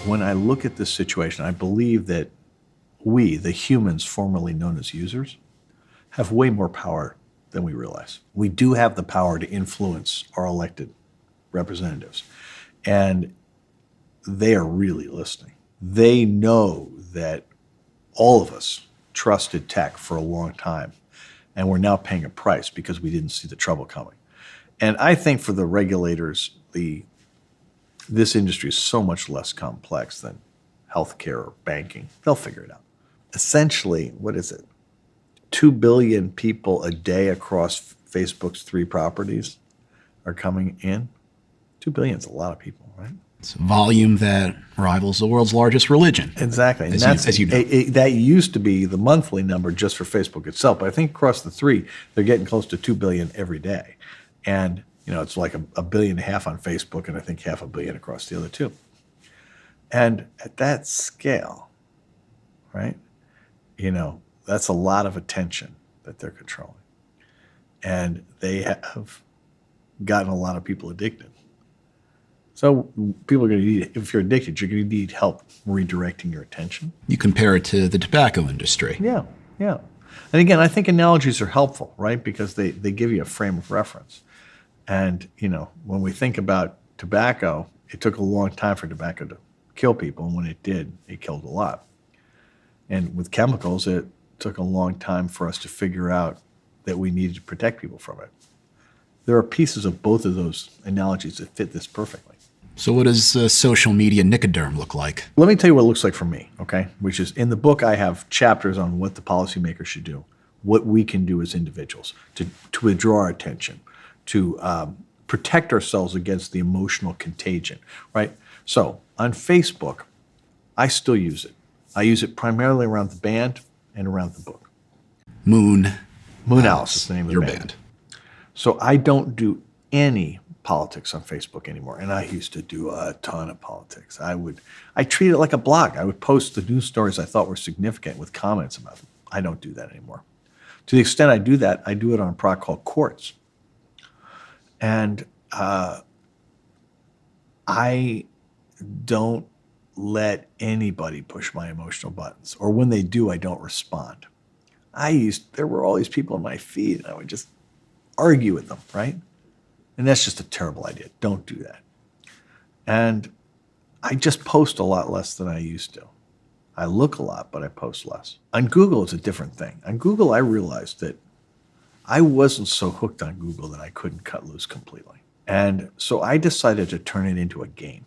When I look at this situation, I believe that we, the humans formerly known as users, have way more power than we realize. We do have the power to influence our elected representatives, and they are really listening. They know that all of us trusted tech for a long time, and we're now paying a price because we didn't see the trouble coming. And I think for the regulators, this industry is so much less complex than healthcare or banking. They'll figure it out. Essentially, what is it? 2 billion people a day across Facebook's 3 properties are coming in. 2 billion is a lot of people, right? It's a volume that rivals the world's largest religion. Exactly. And as you know. That used to be the monthly number just for Facebook itself. But I think across the 3, they're getting close to 2 billion every day. And it's like a billion and a half on Facebook, and I think 500 million across the other 2. And at that scale, right, that's a lot of attention that they're controlling. And they have gotten a lot of people addicted. So people are going to need, if you're addicted, you're going to need help redirecting your attention. You compare it to the tobacco industry. Yeah. And again, I think analogies are helpful, right, because they give you a frame of reference. And, when we think about tobacco, it took a long time for tobacco to kill people. And when it did, it killed a lot. And with chemicals, it took a long time for us to figure out that we needed to protect people from it. There are pieces of both of those analogies that fit this perfectly. So what does social media Nicoderm look like? Let me tell you what it looks like for me, okay? Which is, in the book, I have chapters on what the policymakers should do, what we can do as individuals to withdraw our attention, to protect ourselves against the emotional contagion, right? So on Facebook, I still use it. I use it primarily around the band and around the book. Moon Alice is the name of the your band. So I don't do any politics on Facebook anymore. And I used to do a ton of politics. I treat it like a blog. I would post the news stories I thought were significant with comments about them. I don't do that anymore. To the extent I do that, I do it on a product called Quartz. And I don't let anybody push my emotional buttons. Or when they do, I don't respond. There were all these people on my feed, and I would just argue with them, right? And that's just a terrible idea. Don't do that. And I just post a lot less than I used to. I look a lot, but I post less. On Google, it's a different thing. On Google, I realized that I wasn't so hooked on Google that I couldn't cut loose completely. And so I decided to turn it into a game.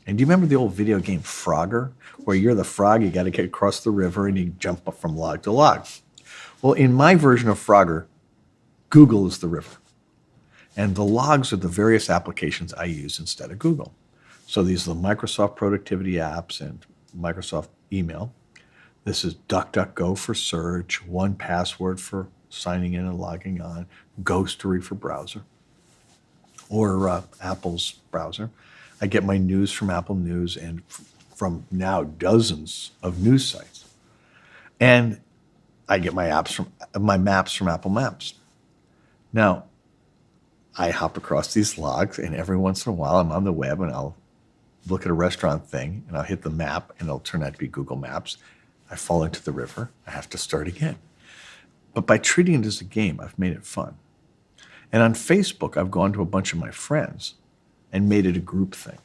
And do you remember the old video game Frogger, where you're the frog, you got to get across the river and you jump up from log to log? Well, in my version of Frogger, Google is the river. And the logs are the various applications I use instead of Google. So these are the Microsoft productivity apps and Microsoft email. This is DuckDuckGo for search, 1Password for signing in and logging on, Ghostery for browser, or Apple's browser. I get my news from Apple News and from now dozens of news sites. And I get my maps from Apple Maps. Now, I hop across these logs, and every once in a while I'm on the web and I'll look at a restaurant thing and I'll hit the map and it'll turn out to be Google Maps. I fall into the river. I have to start again. But by treating it as a game, I've made it fun. And on Facebook, I've gone to a bunch of my friends and made it a group thing.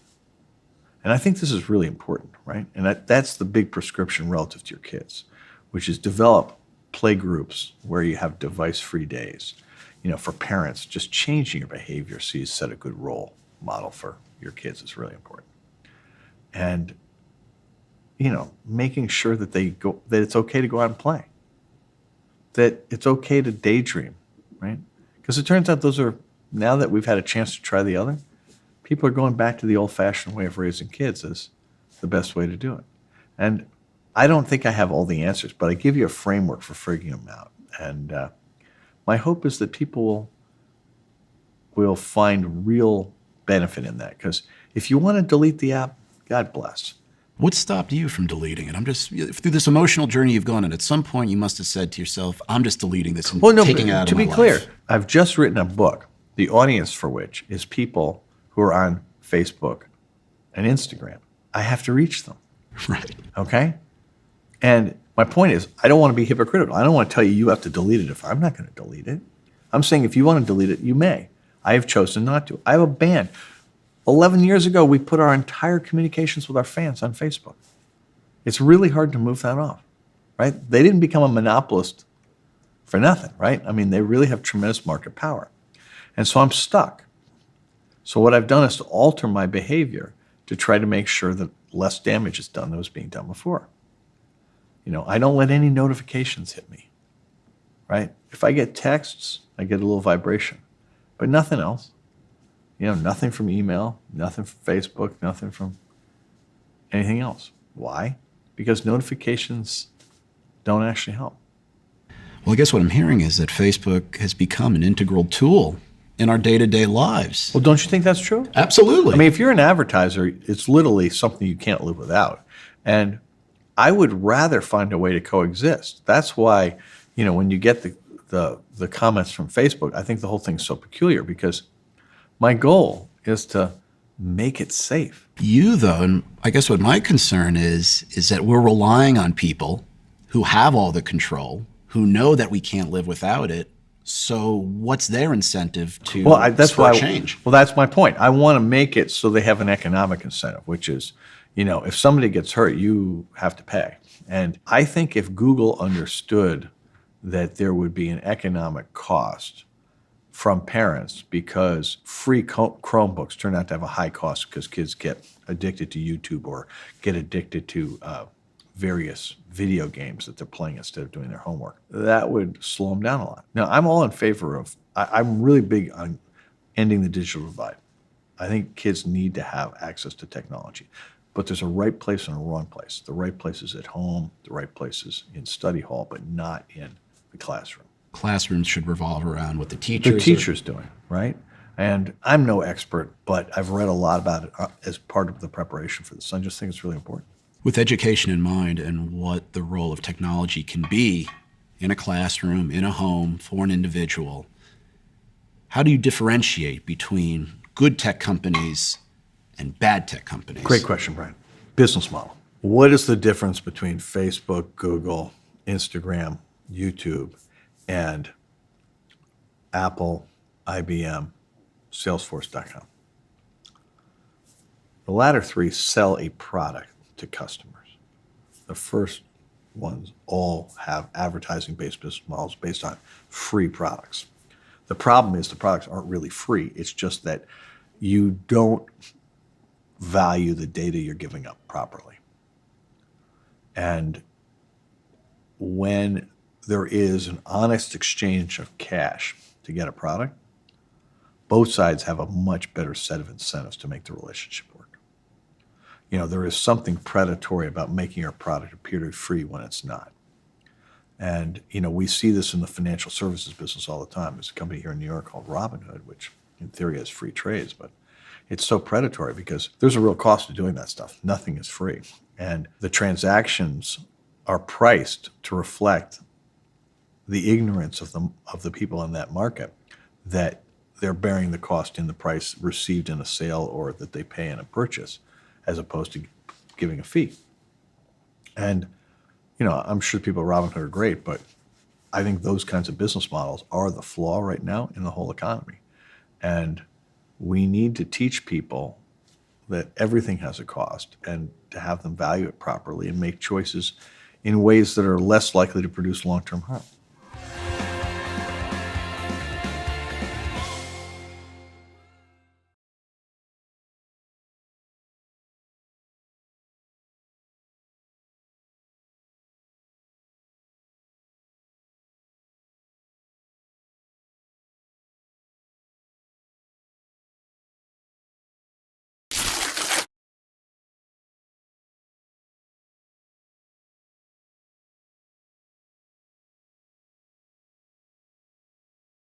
And I think this is really important, right? And that's the big prescription relative to your kids, which is develop play groups where you have device-free days. For parents, just changing your behavior so you set a good role model for your kids is really important. And, making sure that that it's okay to go out and play, that it's okay to daydream, right? Because it turns out now that we've had a chance to try the other, people are going back to the old-fashioned way of raising kids as the best way to do it. And I don't think I have all the answers, but I give you a framework for figuring them out. And my hope is that people will find real benefit in that. Because if you want to delete the app, God bless. What stopped you from deleting it? I'm just, through this emotional journey you've gone on, at some point you must have said to yourself, I'm just deleting this and taking it out of my life. To be clear, I've just written a book, the audience for which is people who are on Facebook and Instagram. I have to reach them. Right. Okay? And my point is, I don't want to be hypocritical. I don't want to tell you you have to delete it. If I'm not going to delete it. I'm saying if you want to delete it, you may. I have chosen not to. I have a ban. 11 years ago, we put our entire communications with our fans on Facebook. It's really hard to move that off, right? They didn't become a monopolist for nothing, right? I mean, they really have tremendous market power. And so I'm stuck. So what I've done is to alter my behavior to try to make sure that less damage is done than was being done before. I don't let any notifications hit me, right? If I get texts, I get a little vibration, but nothing else. Nothing from email, nothing from Facebook, nothing from anything else. Why? Because notifications don't actually help. Well, I guess what I'm hearing is that Facebook has become an integral tool in our day-to-day lives. Well, don't you think that's true? Absolutely. I mean, if you're an advertiser, it's literally something you can't live without. And I would rather find a way to coexist. That's why, when you get the comments from Facebook, I think the whole thing's so peculiar because my goal is to make it safe. You, though, and I guess what my concern is that we're relying on people who have all the control, who know that we can't live without it. So what's their incentive to spur change? Well, that's my point. I want to make it so they have an economic incentive, which is, if somebody gets hurt, you have to pay. And I think if Google understood that there would be an economic cost from parents because free Chromebooks turn out to have a high cost because kids get addicted to YouTube or get addicted to various video games that they're playing instead of doing their homework. That would slow them down a lot. Now, I'm all in favor of, I'm really big on ending the digital divide. I think kids need to have access to technology, but there's a right place and a wrong place. The right place is at home, the right place is in study hall, but not in the classroom. Classrooms should revolve around what the teachers doing, right? And I'm no expert, but I've read a lot about it as part of the preparation for this. I just think it's really important. With education in mind and what the role of technology can be in a classroom, in a home, for an individual, how do you differentiate between good tech companies and bad tech companies? Great question, Brian. Business model. What is the difference between Facebook, Google, Instagram, YouTube, and Apple, IBM, Salesforce.com? The latter three sell a product to customers. The first ones all have advertising-based business models based on free products. The problem is the products aren't really free. It's just that you don't value the data you're giving up properly. And when there is an honest exchange of cash to get a product, both sides have a much better set of incentives to make the relationship work. There is something predatory about making your product appear to be free when it's not. And, we see this in the financial services business all the time. There's a company here in New York called Robinhood, which in theory has free trades, but it's so predatory because there's a real cost to doing that stuff. Nothing is free. And the transactions are priced to reflect the ignorance of the people in that market that they're bearing the cost in the price received in a sale or that they pay in a purchase, as opposed to giving a fee. And, I'm sure people at Robinhood are great, but I think those kinds of business models are the flaw right now in the whole economy. And we need to teach people that everything has a cost and to have them value it properly and make choices in ways that are less likely to produce long-term harm.